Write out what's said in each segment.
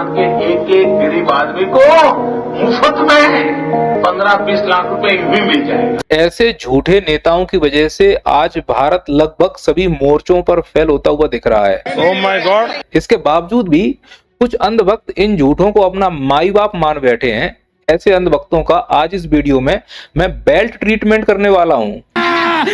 हिंदुस्तान के एक एक गरीब आदमी को मुफ्त में 15-20 लाख रुपए भी मिल जाएगा। ऐसे झूठे नेताओं की वजह से आज भारत लगभग सभी मोर्चों पर फेल होता हुआ दिख रहा है। Oh my God. इसके बावजूद भी कुछ अंधभक्त इन झूठों को अपना माई बाप मान बैठे हैं। ऐसे अंधभक्तों का आज इस वीडियो में मैं बेल्ट ट्रीटमेंट करने वाला हूँ।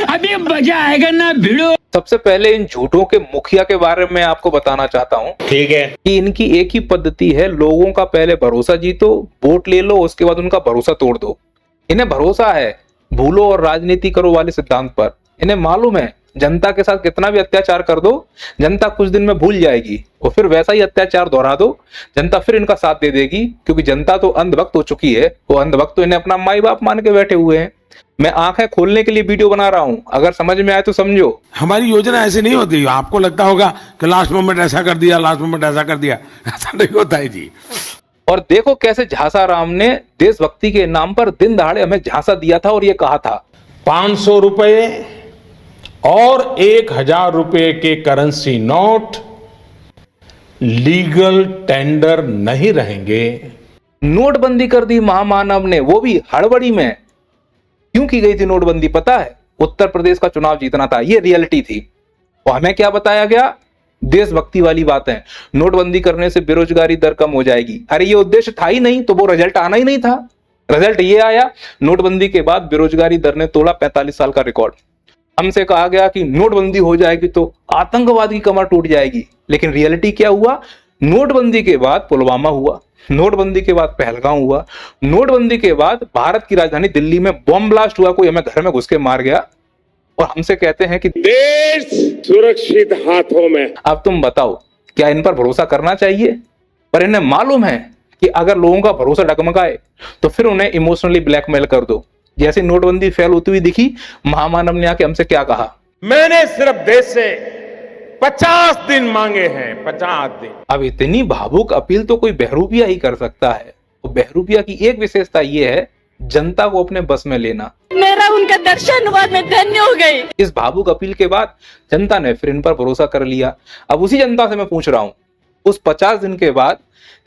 अभी मजा आएगा ना भिड़ो। सबसे पहले इन झूठों के मुखिया के बारे में आपको बताना चाहता हूँ। ठीक है कि इनकी एक ही पद्धति है, लोगों का पहले भरोसा जीतो, वोट ले लो, उसके बाद उनका भरोसा तोड़ दो। इन्हें भरोसा है भूलो और राजनीति करो वाले सिद्धांत पर। इन्हें मालूम है जनता के साथ कितना भी अत्याचार कर दो, जनता कुछ दिन में भूल जाएगी और फिर वैसा ही अत्याचार दोहरा दो, जनता फिर इनका साथ दे देगी, क्योंकि जनता तो अंधभक्त हो चुकी है। वो अंधभक्त तो इन्हें अपना माई बाप मान के बैठे हुए हैं। मैं आंखें खोलने के लिए वीडियो बना रहा हूं, अगर समझ में आए तो समझो। हमारी योजना ऐसी नहीं होती। आपको लगता होगा कि लास्ट मोमेंट ऐसा कर दिया, लास्ट मोमेंट ऐसा कर दिया, ऐसा नहीं होता है जी। और देखो कैसे झांसा राम ने देशभक्ति के नाम पर दिन दहाड़े हमें झांसा दिया था और ये कहा था 500 रुपए और 1000 रुपए के करेंसी नोट लीगल टेंडर नहीं रहेंगे। नोटबंदी कर दी महामानव ने, वो भी हड़बड़ी में। क्यों की गई थी नोटबंदी पता है? उत्तर प्रदेश का चुनाव जीतना था, ये रियलिटी थी। और हमें क्या बताया गया? देशभक्ति वाली बातें। नोटबंदी करने से बेरोजगारी दर कम हो जाएगी। अरे ये उद्देश्य था ही नहीं तो वो रिजल्ट आना ही नहीं था। रिजल्ट ये आया, नोटबंदी के बाद बेरोजगारी दर ने तोड़ा 45 साल का रिकॉर्ड। हमसे कहा गया कि नोटबंदी हो जाएगी तो आतंकवाद की कमर टूट जाएगी, लेकिन रियलिटी क्या हुआ? नोटबंदी के बाद पुलवामा हुआ, नोटबंदी के बाद पहलगाम हुआ, नोटबंदी के बाद भारत की राजधानी दिल्ली में बॉम्ब ब्लास्ट हुआ, कोई हमें घर में घुस के मार गया। और हमसे कहते हैं कि देश सुरक्षित हाथों में। अब तुम बताओ क्या इन पर भरोसा करना चाहिए? पर इन्हें मालूम है कि अगर लोगों का भरोसा डगमगाए तो फिर उन्हें इमोशनली ब्लैकमेल कर दो। जैसे नोटबंदी फेल होती हुई दिखी, महामानव ने आके हमसे क्या कहा? मैंने सिर्फ देश से 50 दिन मांगे हैं, 50 दिन। अब इतनी भावुक अपील तो कोई बहरूपिया ही कर सकता है। तो बहरूपिया की एक विशेषता यह है जनता को अपने बस में लेना। मेरा उनका दर्शन हुआ, मैं धन्य हो गई। इस भावुक अपील के बाद जनता ने फिर इन पर भरोसा कर लिया। अब उसी जनता से मैं पूछ रहा हूं, उस 50 दिन के बाद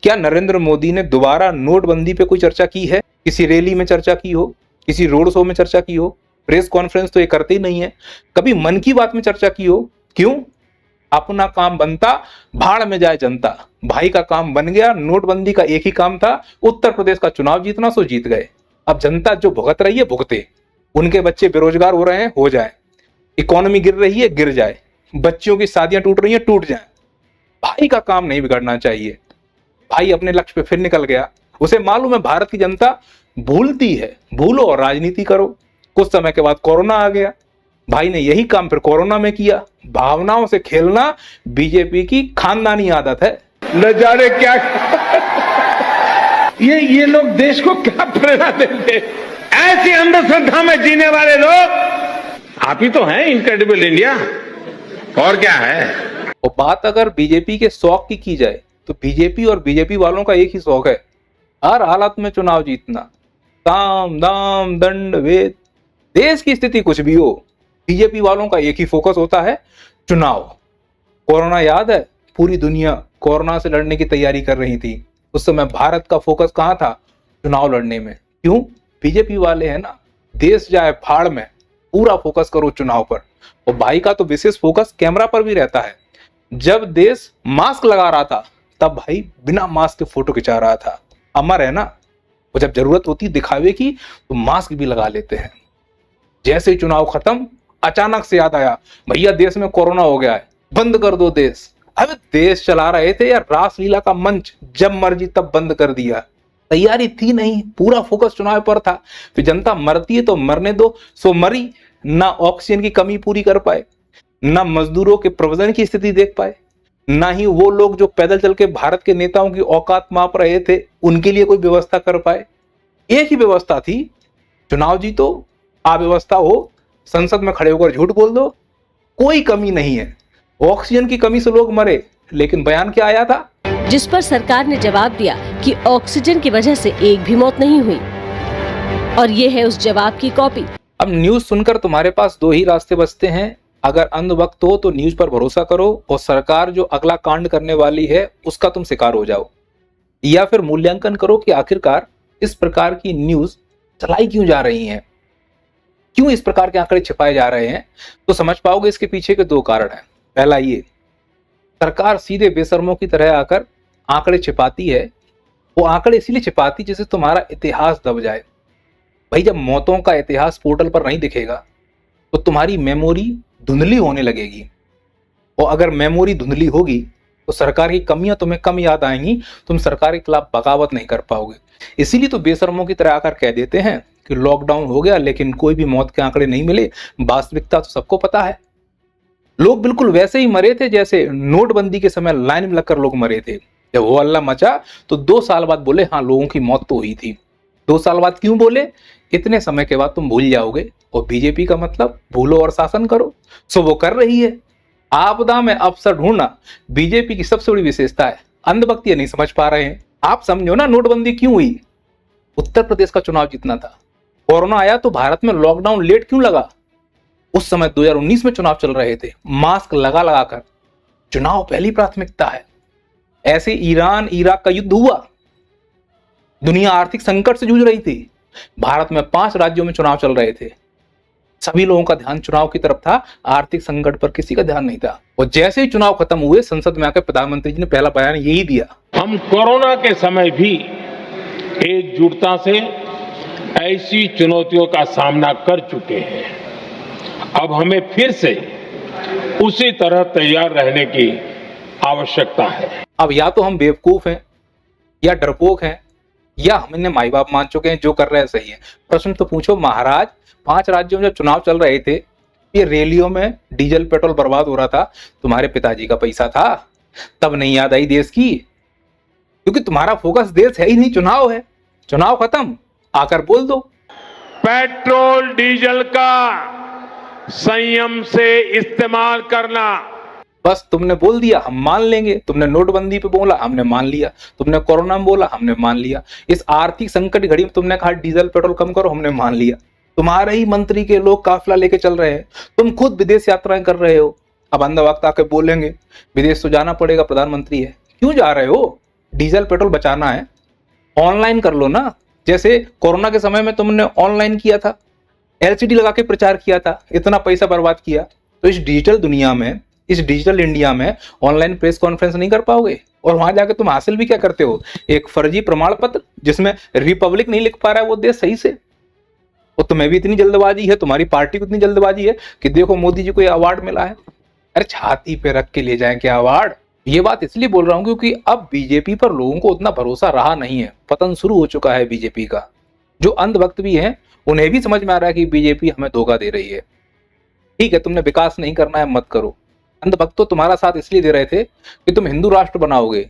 क्या नरेंद्र मोदी ने दोबारा नोटबंदी पे कोई चर्चा की है? किसी रैली में चर्चा की हो, किसी रोड शो में चर्चा की हो? प्रेस कॉन्फ्रेंस तो ये करते ही नहीं है। कभी मन की बात में चर्चा की हो? क्यों? अपना काम बनता, भाड़ में जाए जनता। भाई का काम बन गया। नोटबंदी का एक ही काम था, उत्तर प्रदेश का चुनाव जीतना, सो जीत गए। अब जनता जो भुगत रही है भुगते, उनके बच्चे बेरोजगार हो रहे हैं, हो जाए, इकोनॉमी गिर रही है, गिर जाए, बच्चियों की शादियां टूट रही हैं, टूट जाए। भाई का काम नहीं बिगड़ना चाहिए। भाई अपने लक्ष्य पे फिर निकल गया। उसे मालूम है भारत की जनता भूलती है, भूलो और राजनीति करो। कुछ समय के बाद कोरोना आ गया, भाई ने यही काम फिर कोरोना में किया। भावनाओं से खेलना बीजेपी की खानदानी आदत है। न जाने क्या ये लोग देश को क्या प्रेरणा देते। ऐसी अंधश्रद्धा में जीने वाले लोग आप ही तो हैं इनक्रेडिबल इंडिया, और क्या है। और बात अगर बीजेपी के शौक की जाए तो बीजेपी और बीजेपी वालों का एक ही शौक है, हर हालत में चुनाव जीतना। साम दाम दंड भेद, देश की स्थिति कुछ भी हो, बीजेपी वालों का एक ही फोकस होता है, चुनाव। कोरोना याद है? पूरी दुनिया कोरोना से लड़ने की तैयारी कर रही थी। उस समय भारत का फोकस कहां था? चुनाव लड़ने में। क्यों? बीजेपी वाले हैं ना, देश जाए फाड़ में, पूरा फोकस करो चुनाव पर। और भाई का तो विशेष फोकस कैमरा पर भी रहता है। जब देश मास्क लगा रहा था तब भाई बिना मास्क के फोटो खिंचा रहा था। अमर है ना। और जब जरूरत होती दिखावे की तो मास्क भी लगा लेते हैं। जैसे ही चुनाव खत्म, अचानक से याद आया, भैया देश में कोरोना हो गया है, बंद कर दो देश। अबे देश चला रहे थे यार, रासलीला का मंच, जब मर्जी तब बंद कर दिया। तैयारी थी नहीं, पूरा फोकस चुनाव पर था। फिर जनता मरती है तो मरने दो, सो मरी। ना ऑक्सीजन की कमी पूरी कर पाए, ना मजदूरों के प्रोविजन की स्थिति देख पाए, ना ही वो लोग जो पैदल चल के भारत के नेताओं की औकात माप रहे थे उनके लिए कोई व्यवस्था कर पाए। एक ही व्यवस्था थी, चुनाव जीतो, अव्यवस्था हो संसद में खड़े होकर झूठ बोल दो, कोई कमी नहीं है। ऑक्सीजन की कमी से लोग मरे, लेकिन बयान क्या आया था? जिस पर सरकार ने जवाब दिया कि ऑक्सीजन की वजह से एक भी मौत नहीं हुई। और ये है उस जवाब की कॉपी। अब न्यूज सुनकर तुम्हारे पास दो ही रास्ते बचते हैं। अगर अंधभक्त हो तो न्यूज पर भरोसा करो और सरकार जो अगला कांड करने वाली है उसका तुम शिकार हो जाओ। या फिर मूल्यांकन करो कि आखिरकार इस प्रकार की न्यूज चलाई क्यों जा रही हैं, क्यों इस प्रकार के आंकड़े छिपाए जा रहे हैं, तो समझ पाओगे इसके पीछे के दो कारण हैं। पहला ये, सरकार सीधे बेशर्मों की तरह आकर आंकड़े छिपाती है। वो आंकड़े इसीलिए छिपाती जिससे तुम्हारा इतिहास दब जाए। भाई जब मौतों का इतिहास पोर्टल पर नहीं दिखेगा तो तुम्हारी मेमोरी धुंधली होने लगेगी, और अगर मेमोरी धुंधली होगी तो सरकार की कमियां तुम्हें कम याद आएंगी, तुम सरकार के खिलाफ बगावत नहीं कर पाओगे। इसीलिए तो बेशर्मों की तरह आकर कह देते हैं कि लॉकडाउन हो गया लेकिन कोई भी मौत के आंकड़े नहीं मिले। वास्तविकता तो सबको पता है, लोग बिल्कुल वैसे ही मरे थे जैसे नोटबंदी के समय लाइन में लगकर लोग मरे थे। जब वो हल्ला मचा तो 2 साल बाद बोले हाँ लोगों की मौत तो हुई थी। 2 साल बाद क्यों बोले? इतने समय के बाद तुम भूल जाओगे। और बीजेपी का मतलब भूलो और शासन करो, सो वो कर रही है। आपदा में अवसर ढूंढना बीजेपी की सबसे बड़ी विशेषता है। अंधभक्त ये नहीं समझ पा रहे हैं। आप समझो ना, नोटबंदी क्यों हुई? उत्तर प्रदेश का चुनाव जीतना था। कोरोना आया तो भारत में लॉकडाउन लेट क्यों लगा? उस समय 2019 में चुनाव चल रहे थे, मास्क लगा लगाकर। चुनाव पहली प्राथमिकता है। ऐसे ईरान इराक का युद्ध हुआ, दुनिया आर्थिक संकट से जूझ रही थी, भारत में 5 राज्यों में चुनाव चल रहे थे। सभी लोगों का ध्यान चुनाव की तरफ था, आर्थिक संकट पर किसी का ध्यान नहीं था। और जैसे ही चुनाव खत्म हुए, संसद में आकर प्रधानमंत्री जी ने पहला बयान यही दिया, हम कोरोना के समय भी एकजुटता से ऐसी चुनौतियों का सामना कर चुके हैं। अब हमें फिर से उसी तरह तैयार रहने की आवश्यकता है। अब या तो हम बेवकूफ हैं या डरपोक हैं या हम इन्हें माई बाप मान चुके हैं, जो कर रहे हैं सही है। प्रश्न तो पूछो महाराज, 5 राज्यों में जब चुनाव चल रहे थे, ये रैलियों में डीजल पेट्रोल बर्बाद हो रहा था, तुम्हारे पिताजी का पैसा था, तब नहीं याद आई देश की? क्योंकि तुम्हारा फोकस देश है ही नहीं, चुनाव है। चुनाव खत्म, आकर बोल दो पेट्रोल डीजल का संयम से इस्तेमाल करना। बस तुमने बोल दिया, हम मान लेंगे। तुमने नोटबंदी पे बोला, हमने मान लिया। तुमने कोरोना में बोला, हमने मान लिया। इस आर्थिक संकट घड़ी में तुमने कहा डीजल पेट्रोल कम करो, हमने मान लिया। तुम्हारे ही मंत्री के लोग काफिला लेके चल रहे हैं, तुम खुद विदेश यात्राएं कर रहे हो। अब अंधा वक्त आके बोलेंगे विदेश तो जाना पड़ेगा, प्रधानमंत्री है। क्यों जा रहे हो? डीजल पेट्रोल बचाना है, ऑनलाइन कर लो ना। जैसे कोरोना के समय में तुमने ऑनलाइन किया था, एलसीडी लगा के प्रचार किया था, इतना पैसा बर्बाद किया। तो इस डिजिटल दुनिया में, इस डिजिटल इंडिया में ऑनलाइन प्रेस कॉन्फ्रेंस नहीं कर पाओगे। और वहां जाके तुम हासिल भी क्या करते हो? एक फर्जी प्रमाण पत्र जिसमें रिपब्लिक नहीं लिख पा रहा है वो देश सही से। और तुम्हें भी इतनी जल्दबाजी है, तुम्हारी पार्टी को इतनी जल्दबाजी है कि देखो मोदी जी को ये अवार्ड मिला है। अरे छाती पे रख के ले जाएं क्या अवार्ड? ये बात इसलिए बोल रहा हूं क्योंकि अब बीजेपी पर लोगों को उतना भरोसा रहा नहीं है। पतन शुरू हो चुका है बीजेपी का। जो अंधभक्त भी हैं उन्हें भी समझ में आ रहा है कि बीजेपी हमें धोखा दे रही है। ठीक है, तुमने विकास नहीं करना है, मत करो। अंधभक्त तो तुम्हारा साथ इसलिए दे रहे थे कि तुम हिंदू राष्ट्र बनाओगे,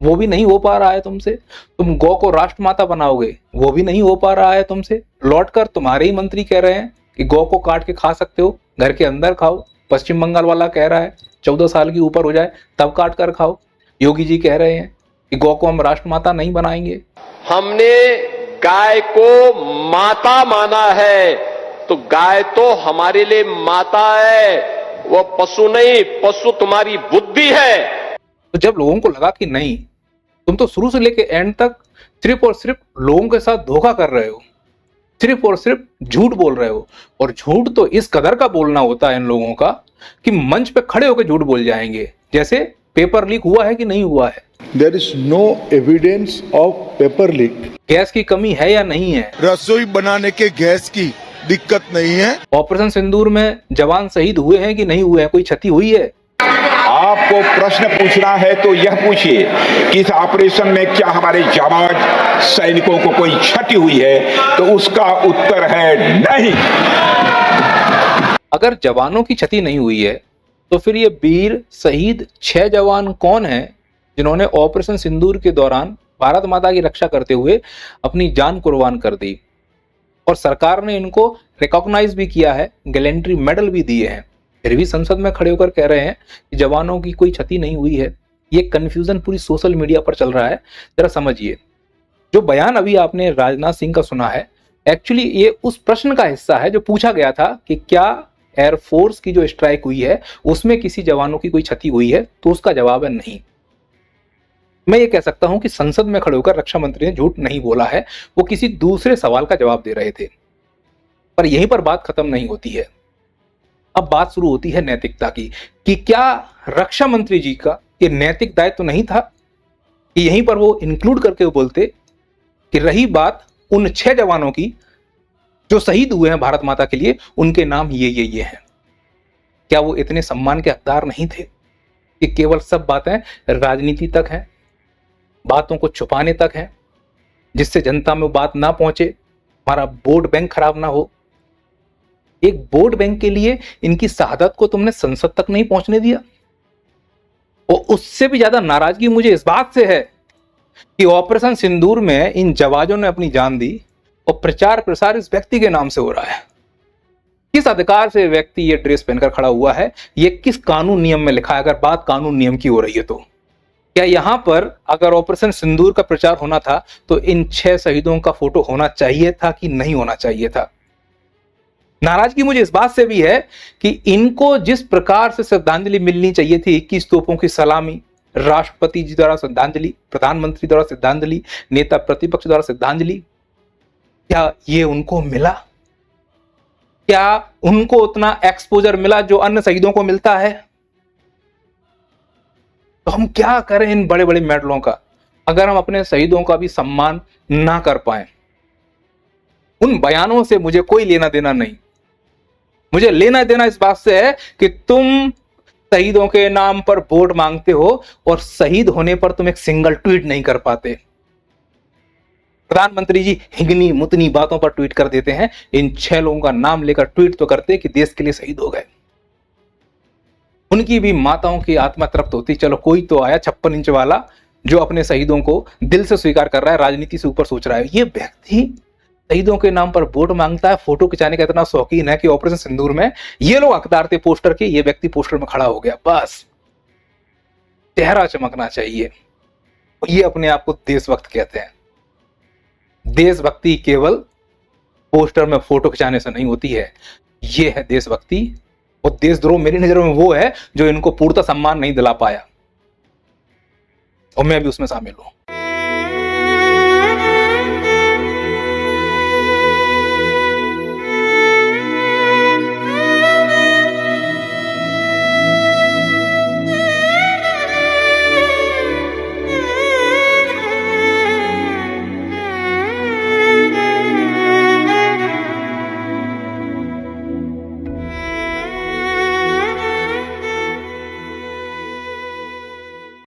वो भी नहीं हो पा रहा है तुमसे। तुम गौ को राष्ट्र माता बनाओगे, वो भी नहीं हो पा रहा है तुमसे। लौटकर तुम्हारे ही मंत्री कह रहे हैं कि गौ को काट के खा सकते हो, घर के अंदर खाओ। पश्चिम बंगाल वाला कह रहा है 14 साल की ऊपर हो जाए तब काट कर खाओ। योगी जी कह रहे हैं कि गौ को हम राष्ट्र माता नहीं बनाएंगे। हमने गाय को माता माना है, तो गाय तो हमारे लिए माता है, वो पशु नहीं। पशु तुम्हारी बुद्धि है। तो जब लोगों को लगा कि नहीं, तुम तो शुरू से लेके एंड तक सिर्फ और सिर्फ लोगों के साथ धोखा कर रहे हो, सिर्फ और सिर्फ झूठ बोल रहे हो। और झूठ तो इस कदर का बोलना होता है इन लोगों का कि मंच पे खड़े होकर झूठ बोल जाएंगे, जैसे पेपर लीक हुआ है कि नहीं हुआ है। There is no evidence of paper leak. Gas की कमी है या नहीं है? रसोई बनाने के गैस की दिक्कत नहीं है। ऑपरेशन सिंदूर में जवान शहीद हुए हैं कि नहीं हुए हैं? कोई क्षति हुई है? आपको प्रश्न पूछना है तो यह पूछिए कि इस ऑपरेशन में क्या हमारे जाबाज सैनिकों को कोई क्षति हुई है? तो उसका उत्तर है नहीं। अगर जवानों की क्षति नहीं हुई है तो फिर ये वीर शहीद 6 जवान कौन हैं जिन्होंने ऑपरेशन सिंदूर के दौरान भारत माता की रक्षा करते हुए अपनी जान कुर्बान कर दी? और सरकार ने इनको रिकॉग्नाइज भी किया है, गैलेंट्री मेडल भी दिए हैं। फिर भी संसद में खड़े होकर कह रहे हैं कि जवानों की कोई क्षति नहीं हुई है। ये कंफ्यूजन पूरी सोशल मीडिया पर चल रहा है, जरा समझिए। जो बयान अभी आपने राजनाथ सिंह का सुना है, एक्चुअली ये उस प्रश्न का हिस्सा है जो पूछा गया था कि क्या एयरफोर्स की जो स्ट्राइक हुई है उसमें किसी जवानों की कोई क्षति हुई है, तो उसका जवाब है नहीं। मैं ये कह सकता हूं कि संसद में खड़े होकर रक्षा मंत्री ने झूठ नहीं बोला है, वो किसी दूसरे सवाल का जवाब दे रहे थे। पर यहीं पर बात खत्म नहीं होती है। अब बात शुरू होती है नैतिकता की, कि क्या रक्षा मंत्री जी का ये नैतिक दायित्व तो नहीं था कि यहीं पर वो इंक्लूड करके वो बोलते कि रही बात उन 6 जवानों की जो शहीद हुए हैं भारत माता के लिए, उनके नाम ये हैं। क्या वो इतने सम्मान के हकदार नहीं थे कि केवल सब बातें राजनीति तक हैं, बातों को छुपाने तक हैं, जिससे जनता में वो बात ना पहुंचे, हमारा वोट बैंक खराब ना हो। एक वोट बैंक के लिए इनकी शहादत को तुमने संसद तक नहीं पहुंचने दिया। और उससे भी ज्यादा नाराजगी मुझे इस बात से है कि ऑपरेशन सिंदूर में इन जवानों ने अपनी जान दी और प्रचार प्रसार इस व्यक्ति के नाम से हो रहा है। किस अधिकार से व्यक्ति ये ड्रेस पहनकर खड़ा हुआ है, ये किस कानून नियम में लिखा है? अगर बात कानून नियम की हो रही है तो क्या यहां पर अगर ऑपरेशन सिंदूर का प्रचार होना था तो इन 6 शहीदों का फोटो होना चाहिए था कि नहीं होना चाहिए था? नाराजगी मुझे इस बात से भी है कि इनको जिस प्रकार से श्रद्धांजलि मिलनी चाहिए थी, 21 तोपों की सलामी, राष्ट्रपति जी द्वारा श्रद्धांजलि, प्रधानमंत्री द्वारा श्रद्धांजलि, नेता प्रतिपक्ष द्वारा श्रद्धांजलि, क्या ये उनको मिला? क्या उनको उतना एक्सपोजर मिला जो अन्य शहीदों को मिलता है? तो हम क्या करें इन बड़े बड़े मेडलों का, अगर हम अपने शहीदों का भी सम्मान ना कर पाए? उन बयानों से मुझे कोई लेना देना नहीं। मुझे लेना देना इस बात से है कि तुम शहीदों के नाम पर वोट मांगते हो और शहीद होने पर तुम एक सिंगल ट्वीट नहीं कर पाते। प्रधानमंत्री जी हिगनी मुतनी बातों पर ट्वीट कर देते हैं, इन 6 लोगों का नाम लेकर ट्वीट तो करते कि देश के लिए शहीद हो गए। उनकी भी माताओं की आत्मा तृप्त होती, चलो कोई तो आया 56 इंच वाला जो अपने शहीदों को दिल से स्वीकार कर रहा है, राजनीति से ऊपर सोच रहा है। ये व्यक्ति शहीदों के नाम पर वोट मांगता है, फोटो खिंचाने का इतना शौकीन है कि ऑपरेशन सिंदूर में ये लोग हकदार थे पोस्टर के, ये व्यक्ति पोस्टर में खड़ा हो गया। बस चेहरा चमकना चाहिए। ये अपने आप को देशभक्त कहते हैं। देशभक्ति केवल पोस्टर में फोटो खिंचाने से नहीं होती है, ये है देशभक्ति। और देशद्रोह मेरी नजरों में वो है जो इनको पूर्णतः सम्मान नहीं दिला पाया, और मैं भी उसमें शामिल हूं।